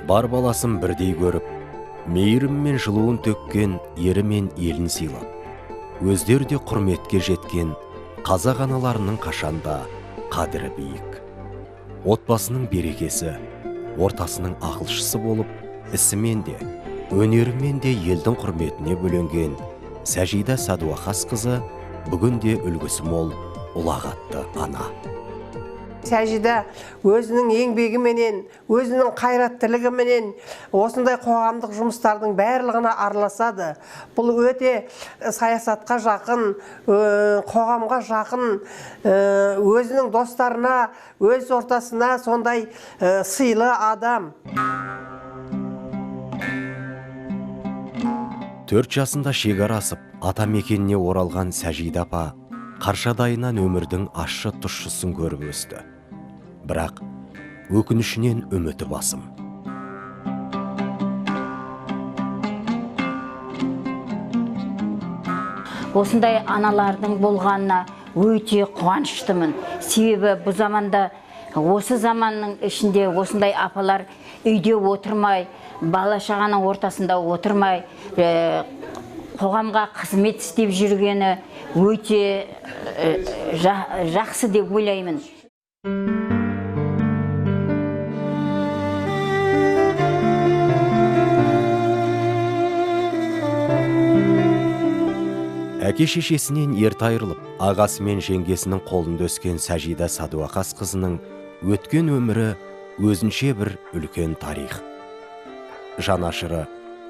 Бар баласын бірдей көріп, мейірім мен жылуын төккен ері мен елін сыйлап, өздері де құрметке жеткен қазақ аналарының қашанда қадірі биік. Отбасының берекесі, ортасының ақылшысы болып, ісімен де, өнерімен де елдің құрметіне бөленген Сәжида Садуақасқызы бүгінде үлгісі мол ұлағатты ана. Сәжида өзінің еңбегіменен, өзінің қайраттылығыменен осындай қоғамдық жұмыстардың барлығына араласады. Бұл өте саясатқа жақын, қоғамға жақын, өзінің достарына, өз ортасына сондай сыйлы адам. 4 жасында шекара асып, ата мекеніне оралған Сәжида апа қаршадайынан өмірдің ащы тұщысын көріп өсті. Бірақ өкінішінен үміті басым. Осындай аналардың болғанына өте қуаныштымын. Себебі бұл заманда, осы заманның ішінде осындай апалар үйде отырмай, бала шағаның ортасында отырмай, қоғамға қызмет істеп жүргені өте жақсы деп ойлаймын. Әке-шешесінен ерте айырылып, ағасы мен жеңгесінің қолында өскен Сәжида Садуақасқызының өткен өмірі өзінше бір үлкен тарих. Жанашыры,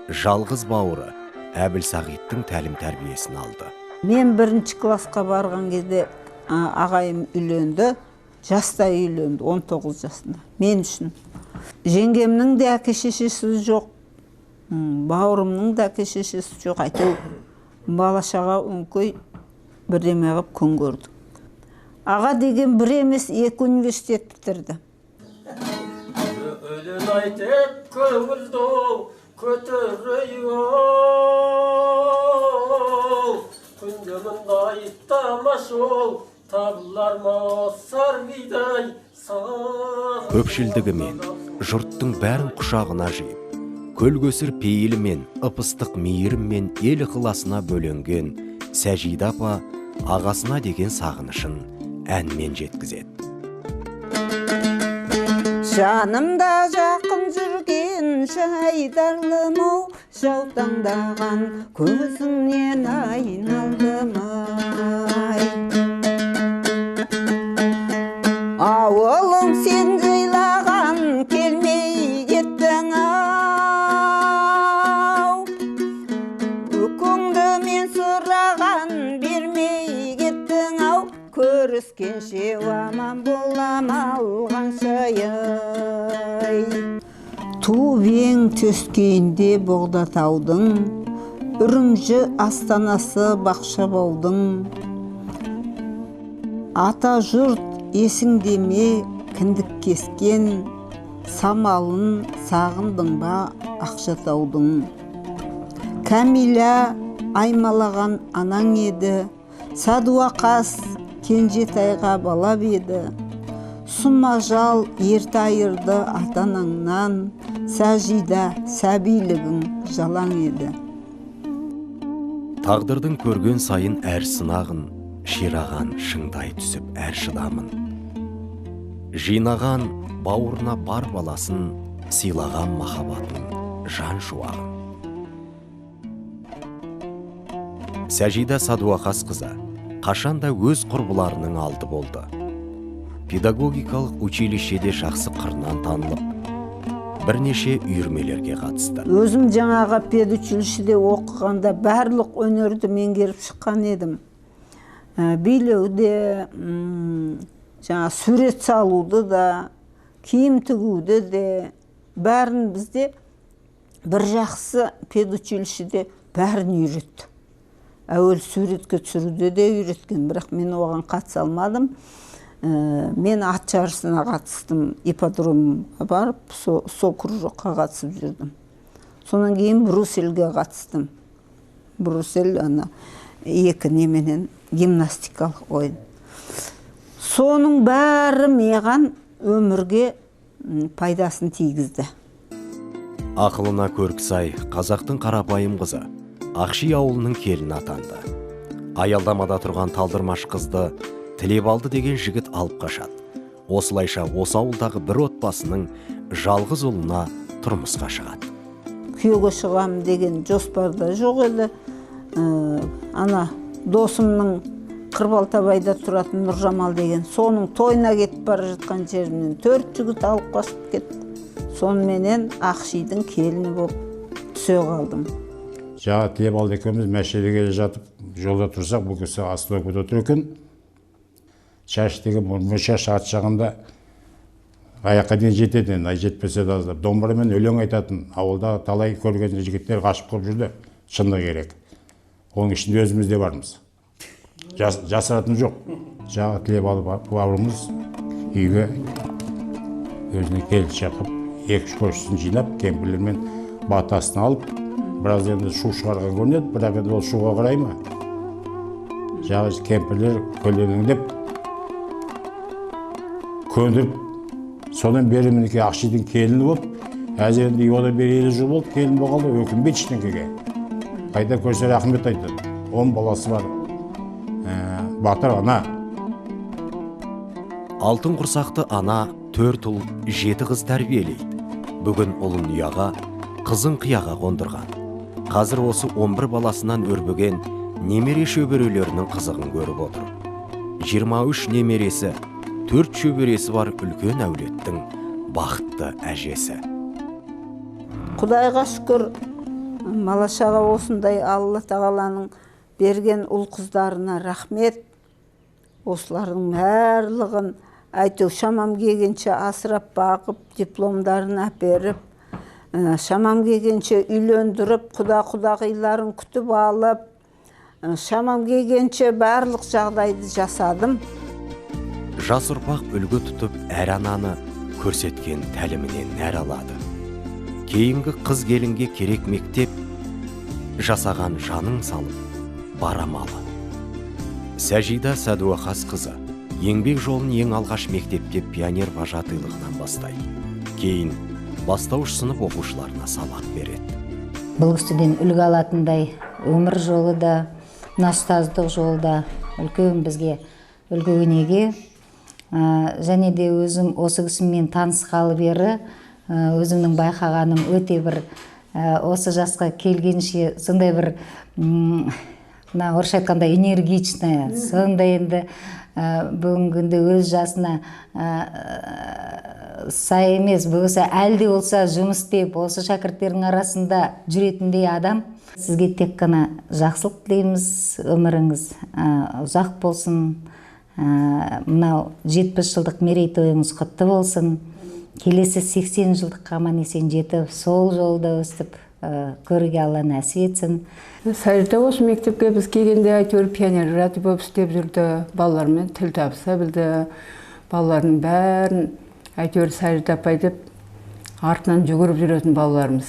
жалғыз бауыры Әбілсағиттің тәлім тәрбиесін алды. Мен 1-ші классқа барған кезде ағайым үйленді, жаста үйленді, 19 жасында. Мен үшін. Жеңгемнің де әке-шешесі жоқ, бауырымның да әке-шешесі жоқ. Әйтеу балашаға өңкөй бірдеме ғып күн көрді. Аға деген бір емес 2 университет бітірді. Өлін айтып көңілді көтерейо, күнде мұндай тамашол табылар ма сарвидай сағ. Көпшілдігімен жұрттың бәрін құшағына жиып, көл-көсір пейілімен, ып-ыстық мейіріммен ел ықыласына бөленген Сәжида апа ағасына деген сағынышын әнмен жеткізеді. Жанымда жақын жүрген жайдарлым-ау, жаутаңдаған көзіңнен айналдым-ай. Ауылың сен жайлаған келмей кеттің-ау, өкіңді мен сұраған бермей кеттің-ау, көріскенше аман болам алғаншай. Туып төскенде Боғдатаудың, Үрімжі астанасы Бақшабаудың. Ата жұрт есіңде ме кіндік кескен, самалын сағындың ба Ақшатаудың. Кәмила аймалаған анаң еді, Садуақас Кенжетайға бала еді. Сұмажал ерте айырды атанаңнан, Сәжида сәбилігің жалаң еді. Тағдырдың көрген сайын әр сынағын, шираған шыңдай түсіп әр шыдамын. Жинаған бауырына бар баласын, сыйлаған махаббатын, жан шуағын. Сәжида Садуақасқызы қашанда өз құрбыларының алды болды. Педагогикалық училищеде жақсы қырынан танылып, бірнеше үйірмелерге қатысты. Өзім жаңаға педучилищеде оқығанда барлық өнерді меңгеріп шыққан едім. Билеуде, жаңа сурет салуды да, киім тігуді де, бәрін бізде бір жақсы педучилищеде бәрін үйретті. Әуел суретке түсіруде де үйреткен, бірақ мен оған қатыса алмадым. Мен ат жарысына қатыстым, ипподромға барып, сол кружокқа қатысып жүрдім. Сонан кейін Брусельге қатыстым. Бруссель ана 2 неменен гимнастикалық ойын. Соның бәрі маған өмірге пайдасын тигізді. Ақылына көркі сай қазақтың қарапайым қызы Ақши ауылының келіні атанды. Аялдамада тұрған талдырмаш қызды Тілебалды деген жігіт алып қашады. Осылайша осы ауылдағы бір отбасының жалғыз ұлына тұрмысқа шығады. Күйеуге шығам деген жоспарда жоқ еді. Ана досымның Қырбалтабайда тұратын Нұржамал деген, соның тойына кетіп бара жатқан жерінен 4 жігіт алып қашып кетті. Сонымен Ақшидың келіні болып түсе қалдым. Жаңа Тілебалды екеуміз Мәшеде келе жатып, жолда тұрсақ, бұл кісі Асылөкпеде отыр екен. Шаш деген шаш арт жағында аяққа дейін жетеді, жетпесе де аздап. Домбырамен өлең айтатын, ауылда талай көрген жігіттер қашып қалып жүрді, шыны керек. Оның ішінде өзіміз де бармыз. Жасыратын жоқ. Жаңа Тілебалды бауырымыз үйге өзіне келді шақып, 2-3 көршісін жинап, кемпірлермен батасын алып, біраз енді шу шығарған көрінеді, бірақ енді ол шуға қарай ма? Жаңа кемпірлер көлденеңдеп, көндіріп, содан бері мінеке Ақшидың келіні болып, әзірінде ода бері 50 жыл болды, келін болғанда өкінбейді ештеңеге. Қайда көрсе рахмет айтады. 10 баласы бар. Батыр ана. Алтын құрсақты ана 4 ұл 7 қыз тәрбиелейді. Бүгін ұлын ұяға, қызын қияға қондырған. Қазір осы 11 баласынан өрбіген немере шөберелерінің қызығын көріп отыр. 23 немересі, 4 шөбересі бар үлкен әулеттің бақытты әжесі. Құдайға шүкір, малашаға осындай Алла тағаланың берген ұл қыздарына рахмет. Осылардың барлығын әйтеу шамам келгенше асырап бағып, дипломдарын әперіп, шамам келгенше үйлендіріп, құдағиларын күтіп алып, шамам келгенше барлық жағдайды жасадым. Жас ұрпақ үлгі тұтып әр ананы көрсеткен тәлімінен нәр алады. Кейінгі қыз келінге керек мектеп жасаған жаның салып барамалы. Сәжида Сәдуақас қызы еңбек жолын ең алғаш мектепте пионер вожатыйлығынан бастайды. Кейін бастауыш сынып оқушыларына сабақ береді. Бұл кісіден үлгі алатындай өмір жолы да, ұстаздық жолы да үлкен бізге үлгі өнеге. Және де өзім осы кісімен танысқалы бері өзімнің байқағаным өте бір осы жасқа келгенше сондай бір орысша айтқанда энергичная, сондай енді бүгінгі өз жасына сай емес, болса әлде болса жұмыс істеп, осы шәкірттердің арасында жүретіндей адам. Сізге тек қана жақсылық тілейміз, өміріңіз ұзақ болсын, мынау 70 жылдық мерейтойыңыз құтты болсын, келесі 80 жылдыққа аман есен жетіп, сол жолда өстіп көруге Алла нәсіп етсін. Сәжида осы мектепке біз келгенде әйтеуір пионер вожатый болып істеп жүрді, балалармен тіл табыса білді, балалардың бәрін әйтеуір Сәжида апай деп артынан жүгіріп жүретін балаларымыз.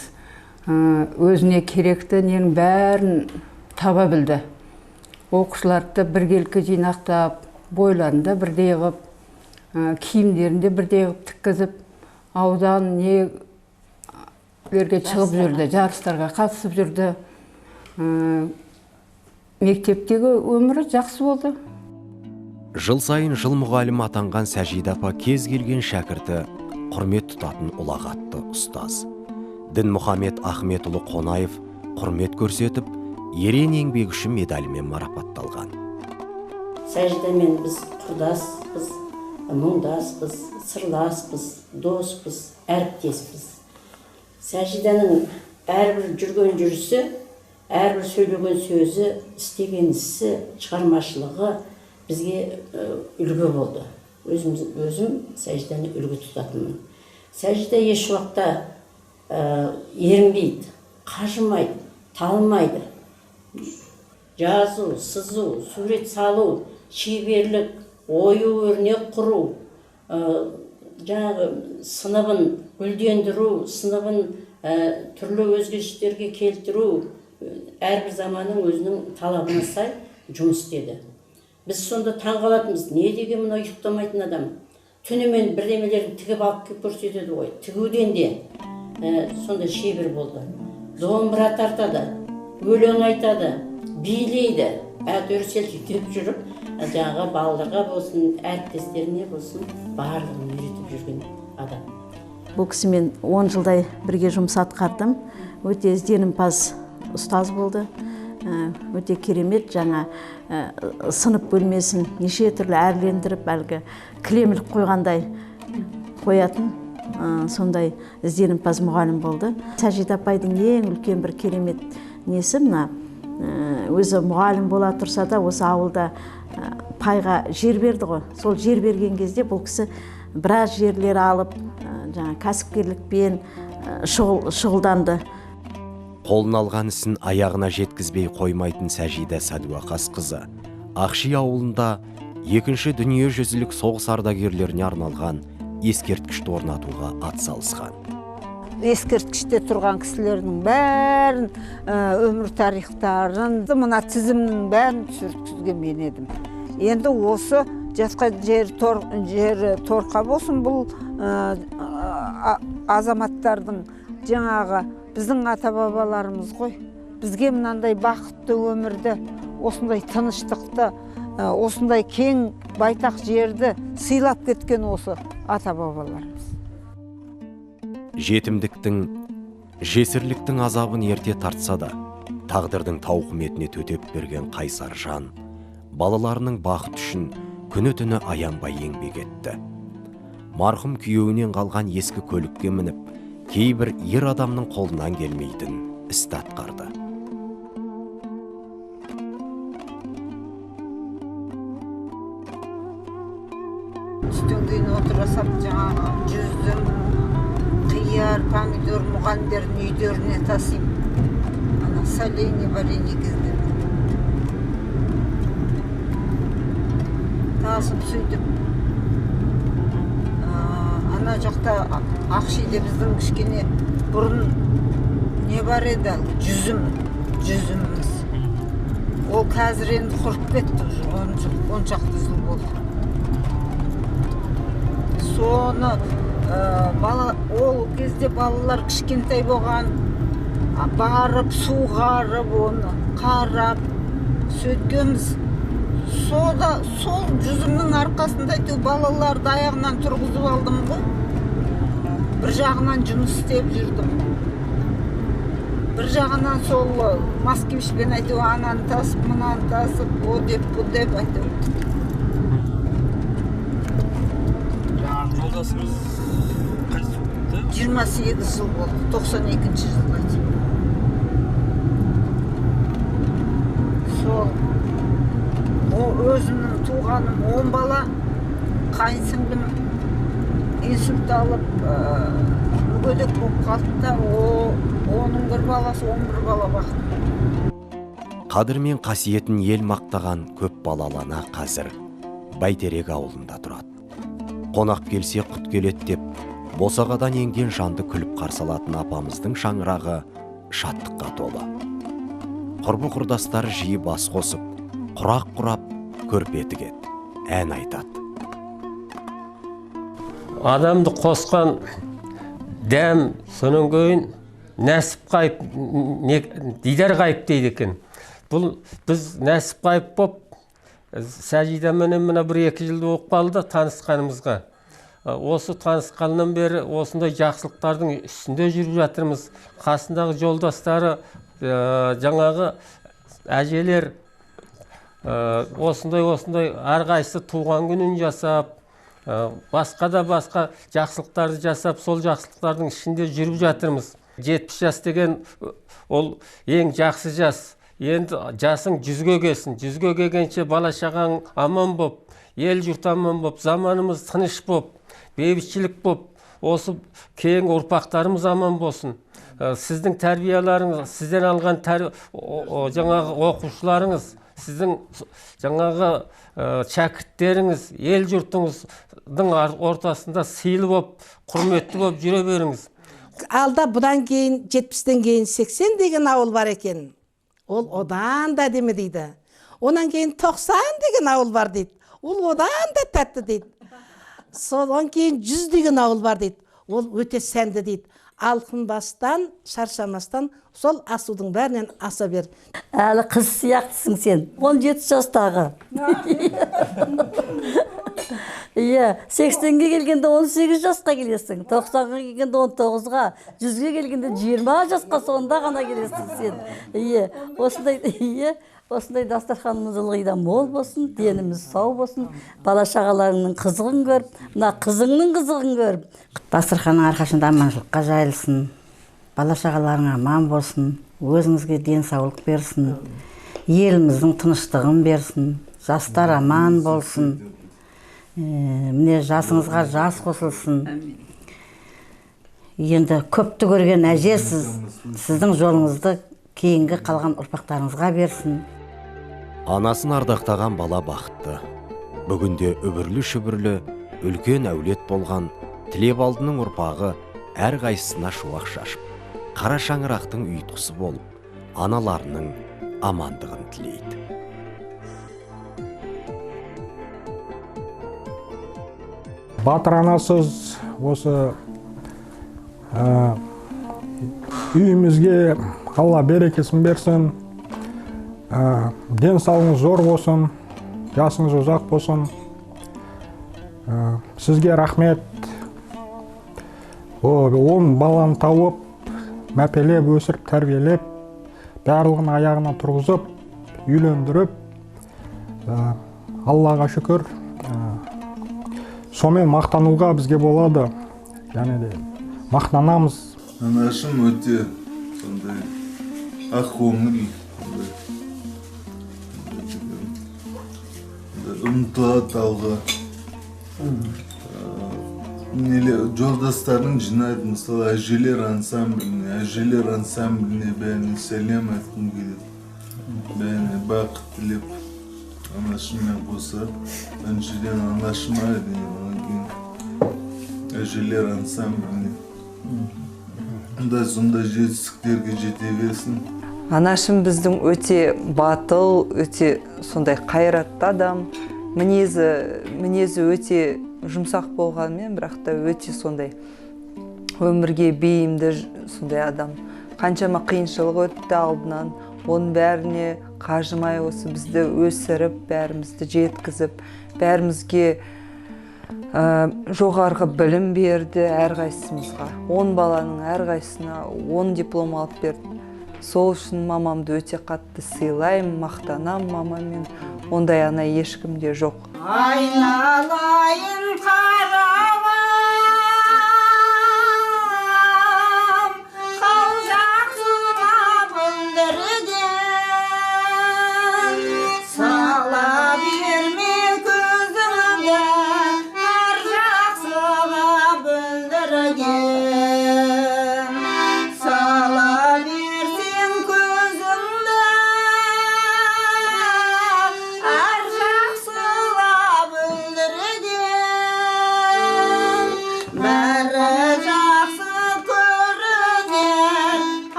Өзіне керекті ненің бәрін таба білді. Оқушыларды біргелкі жинақтап, бойларында бірдей ғып, киімдерінде бірдей ғып тіккізіп, аудан нелерге шығып жүрді, жарыстарға қатысып жүрді. Мектептегі өмірі жақсы болды. Жыл сайын жыл мұғалім атанған Сәжида апа кез келген шәкірті құрмет тұтатын ұлағатты ұстаз. Дінмұхамед Ахметұлы Қонаев құрмет көрсетіп, ерен еңбегі үшін медалімен марапатталған. Сәжидамен біз құрдаспыз, мұңдаспыз, сырласпыз, доспыз, әріптеспіз. Сәжиданың әрбір жүрген жүрісі, әрбір сөйлеген сөзі, істеген ісі, шығармашылығы бізге үлгі болды. Өзім Сәжиданы үлгі тұтатынмын. Сәжида еш уақытта ерінбейді, қажымайды, талмайды. Жазу, сызу, сурет салу, шеберлік, ою өрнек құру, жаңағы сыныбын гүлдендіру, сыныбын түрлі өзгерістерге келтіру әрбір заманның өзінің талабына сай жұмыс істеді. Біз сонда таң қалатынбыз, не деген мына ұйықтамайтын адам түнімен бірдемелерін тігіп алып келіп көрсетеді ғой. Тігуден де сонда шебер болды. Домбыра тартады, өлең айтады, билейді. Әйтеуір селтектеп жүріп, жаңағы балаларға болсын, әріптестеріне болсын, барлығын үйретіп жүрген адам. Бұл кісімен 10 жылдай бірге жұмыс атқардым. Өте ізденімпаз ұстаз болды. Өте керемет, жаңа сынып бөлмесін неше түрлі әрлендіріп, әлгі кілемілік қойғандай қоятын, сондай ізденімпаз мұғалім болды. Сәжид апайдың ең үлкен бір керемет несі мына, өзі мұғалім бола тұрса да осы ауылда пайға жер берді ғой. Сол жер берген кезде бұл кісі біраз жерлер алып, жаңа кәсіпкерлікпен шұғылданды. Қолын алған ісін аяғына жеткізбей қоймайтын Сәжида Сәдуақасқызы Ақши ауылында екінші дүниежүзілік соғыс ардагерлеріне арналған ескерткішті орнатуға атсалысқан. Ескерткіште тұрған кісілердің бәрін, өмір тарихтарын, мына тізімнің бәрін түсірткізген мен едім. Енді осы жасқа жер торқа болсын, бұл азаматтардың жаңағы біздің ата-бабаларымыз ғой. Бізге мынандай бақытты өмірді, осындай тыныштықты, осындай кең байтақ жерді сыйлап кеткен осы ата-бабаларымыз. Жетімдіктің, жесірліктің азабын ерте тартса да, тағдырдың тауқыметіне төтеп берген қайсар жан, балаларының бақыт үшін күні-түні аянбай еңбек етті. Марқұм күйеуінен қалған ескі көлікке мініп, кейбір ер адамның қолынан келмейтін істі атқарды. Түстен кейін отырасап жаңағы жүзім, қияр, помидор, мұғалімдердің үйдеріне тасим. Ана соленье, варенье кезде. Тасып сөйтіп. Ана жақта Ақшиде біздің кішкене бұрын не бар еді? Жүзіміміз. Ол қазір енді құрып кетті, 10 шақты жыл болды. Соны ол кезде балалар кішкентай болған, барып, суғарып, оны қарап, сөйткенбіз. Сол жүзімнің арқасында балаларды аяғынан тұрғызып алдым ғой. Бір жағынан жұмыс істеп жүрдім. Бір жағынан сол Маскевичпен ананы тасып, мынаны тасып, о деп, бұл деп айтып. Жолдасыңыз қайсы болды? 28 жыл болды, 92-ші жылға дейін. Сол өзімнің туғаным 10 бала, қайынсіңлім инсульт алып, мүгедек болып қалды да, оның бір баласы 11 бала бақты. Қадір мен қасиетін ел мақтаған көп балалы ана қазір Бәйтерек ауылында тұрады. Қонақ келсе құт келеді деп, босағадан енген жанды күліп қарсы алатын апамыздың шаңырағы шаттыққа толы. Құрбы құрдастары жиі бас қосып, құрақ құрап, көрпе тігеді, ән айтады. Адамды қосқан дәм, сонан кейін нәсіп қайып, дидар қайып дейді екен. Бұл біз нәсіп қайып боп, Сәжидамен мына 1-2 жылды оқып қалды танысқанымызға. Осы танысқаннан бері осындай жақсылықтардың үстінде жүріп жатырмыз. Қасындағы жолдастары, жаңағы әжелер, осындай әрқайсысы туған күнін жасап, басқа да басқа жақсылықтарды жасап, сол жақсылықтардың ішінде жүріп жатырмыз. 70 жас деген ол ең жақсы жас. Енді жасың 100-ге келсін. 100-ге келгенше бала шағаң аман боп, ел жұрт аман боп, заманымыз тыныш боп, бейбітшілік боп, осы кең ұрпақтарымыз аман болсын. Сіздің тәрбиелеріңіз, сізден алған жаңағы оқушыларыңыз, сіздің жаңағы шәкірттеріңіз, ел жұртыңыздың ортасында сыйлы боп, құрметті боп жүре беріңіз. алда бұдан кейін 70-тен кейін 80 деген ауыл бар екен. Ол одан да деме дейді. Онан кейін 90 деген ауыл бар дейді. Ол одан да тәтті дейді. Содан кейін 100 деген ауыл бар дейді. Ол өте сәнді дейді. Алқынбастан, шаршамастан сол асудың бәрінен аса бер. Әлі қыз сияқтысың сен. 17 жастағы. Иә, 80-ге келгенде 18 жасқа келесің, 90-ға келгенде 19-ға, 100-ге келгенде 20 жасқа сонда ғана келесің сен. Иә, осындай дастарханымыз ылғи да мол болсын, деніміз сау болсын, бала шағаларыңның қызығын көріп, мына қызыңның қызығын көріп. Дастарханның арқасында аманшылыққа жайылсын, бала шағаларың аман болсын, өзіңізге денсаулық берсін, еліміздің тыныштығын берсін, жастар аман болсын. Міне жасыңызға жас қосылсын. Енді көпті көрген әжесіз, сіздің жолыңызды кейінгі қалған ұрпақтарыңызға берсін. Анасын ардақтаған бала бақытты. Бүгінде үбірлі-шүбірлі үлкен әулет болған Тілебалдының ұрпағы әр қайсысына шуақ шашып, қара шаңырақтың ұйытқысы болып, аналарының амандығын тілейді. Батыр анасыз осы үйімізге Алла берекесін берсін, денсаулығыңыз зор болсын, жасыңыз ұзақ болсын. Сізге рахмет. 10 баланы тауып, мәпелеп, өсіріп, тәрбиелеп, барлығын аяғына тұрғызып, үйлендіріп, Аллаға шүкір. Сомен мақтануға бізге болады, және де мақтанамыз. Анашым өте сондай ақкөңіл, ұмтылады алға. Жолдастарын жинайды, мысалы әжелер ансамбліне бәріне сәлем айтқым келеді. Бәріне бақыт тілеп, анашыммен қоса, біріншіден анашыма әжелер ансамбліне. Сондай жетістіктерге жете берсін. Анашым біздің өте батыл, өте сондай қайратты адам. Мінезі өте жұмсақ болғанмен, бірақ та өте сондай өмірге бейімді сондай адам. Қаншама қиыншылық өтті алдынан, оның бәріне қажымай осы бізді өсіріп, бәрімізді жеткізіп, бәрімізге жоғарғы білім берді әрқайсымызға. 10 баланың әрқайсысына 10 диплом алып берді. Сол үшін мамамды өте қатты сыйлаймын, мақтанам мамамен. Ондай ана ешкімде жоқ. Айналайын қара